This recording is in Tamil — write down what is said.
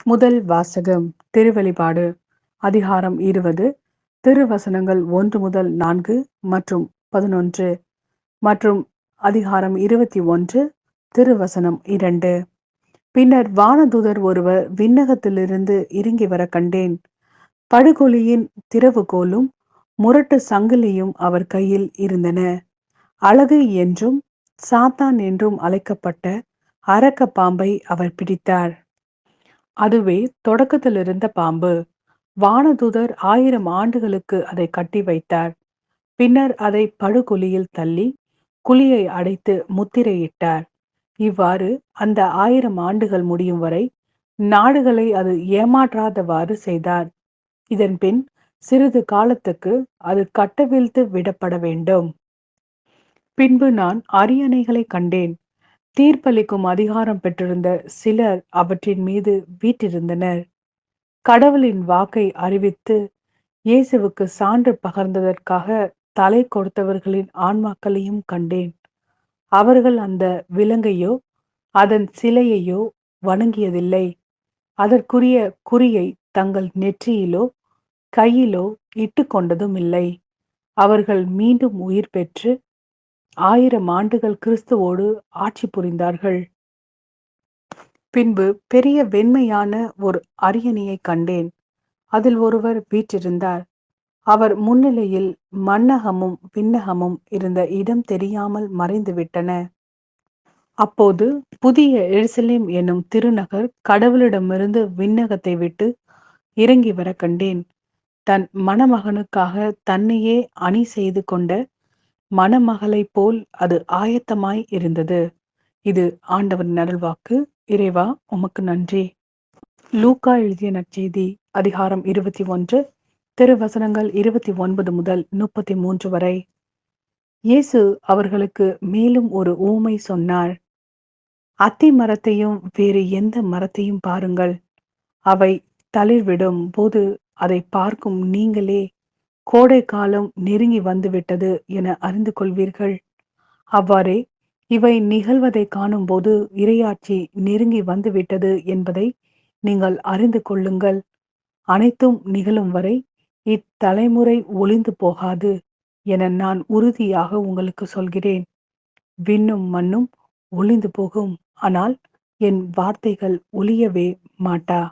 முதல் வாசகம் திருவெளிப்பாடு அதிகாரம் 20 திருவசனங்கள் 1 முதல் 4 மற்றும் 11 மற்றும் அதிகாரம் 21 திருவசனம் 2. பின்னர் வானதூதர் ஒருவர் விண்ணகத்திலிருந்து இறங்கி வர கண்டேன். படுகொலியின் திறவுகோலும் முரட்டு சங்கிலியும் அவர் கையில் இருந்தன. அழகு என்றும் சாத்தான் என்றும் அழைக்கப்பட்ட அரக்க பாம்பை அவர் பிடித்தார். அதுவே தொடக்கத்தில் இருந்த பாம்பு. வானதூதர் 1000 ஆண்டுகளுக்கு அதை கட்டி வைத்தார். பின்னர் அதை படுகுழியில் தள்ளி குழியை அடைத்து முத்திரையிட்டார். இவ்வாறு அந்த 1000 ஆண்டுகள் முடியும் வரை நாடுகளை அது ஏமாற்றாதவாறு செய்தார். இதன் பின் சிறிது காலத்துக்கு அது கட்டவிழ்த்து விடப்பட வேண்டும். பின்பு நான் அரியணைகளை கண்டேன். தீர்ப்பளிக்கும் அதிகாரம் பெற்றிருந்த சிலர் அவற்றின் மீது வீற்றிருந்தனர். கடவுளின் வாக்கை அறிவித்து இயேசுவுக்கு சான்று பகர்ந்ததற்காக தலை கொடுத்தவர்களின் ஆன்மாக்களையும் கண்டேன். அவர்கள் அந்த விலங்கையோ அதன் சிலையையோ வணங்கியதில்லை. அதற்குரிய குறியை தங்கள் நெற்றியிலோ கையிலோ இட்டு கொண்டதும் இல்லை. அவர்கள் மீண்டும் உயிர் பெற்று 1000 ஆண்டுகள் கிறிஸ்துவோடு ஆட்சி புரிந்தார்கள். பின்பு பெரிய வெண்மையான ஒரு அரியணையை கண்டேன். அதில் ஒருவர் வீற்றிருந்தார். அவர் முன்னிலையில் மண்ணகமும் விண்ணகமும் இருந்த இடம் தெரியாமல் மறைந்துவிட்டன. அப்போது புதிய எருசலேம் என்னும் திருநகர் கடவுளிடமிருந்து விண்ணகத்தை விட்டு இறங்கி வர கண்டேன். தன் மணமகனுக்காக தன்னையே அணி செய்து கொண்ட மணமகளைப் போல் அது ஆயத்தமாய் இருந்தது. இது ஆண்டவரின் அருள்வாக்கு. இறைவா உமக்கு நன்றி. லூக்கா எழுதிய நற்செய்தி அதிகாரம் 21 திருவசனங்கள் 29 முதல் 33 வரை. இயேசு அவர்களுக்கு மேலும் ஒரு ஊமை சொன்னார். அத்தி மரத்தையும் வேறு எந்த மரத்தையும் பாருங்கள். அவை தளிர்விடும் போது அதை பார்க்கும் நீங்களே கோடை காலம் நெருங்கி வந்துவிட்டது என அறிந்து கொள்வீர்கள். அவ்வாறே இவை நிகழ்வதை காணும்போது இறையாட்சி நெருங்கி வந்துவிட்டது என்பதை நீங்கள் அறிந்து கொள்ளுங்கள். அனைத்தும் நிகழும் வரை இத்தலைமுறை ஒளிந்து போகாது என நான் உறுதியாக உங்களுக்கு சொல்கிறேன். விண்ணும் மண்ணும் ஒளிந்து போகும், ஆனால் என் வார்த்தைகள் ஒளியவே மாட்டா.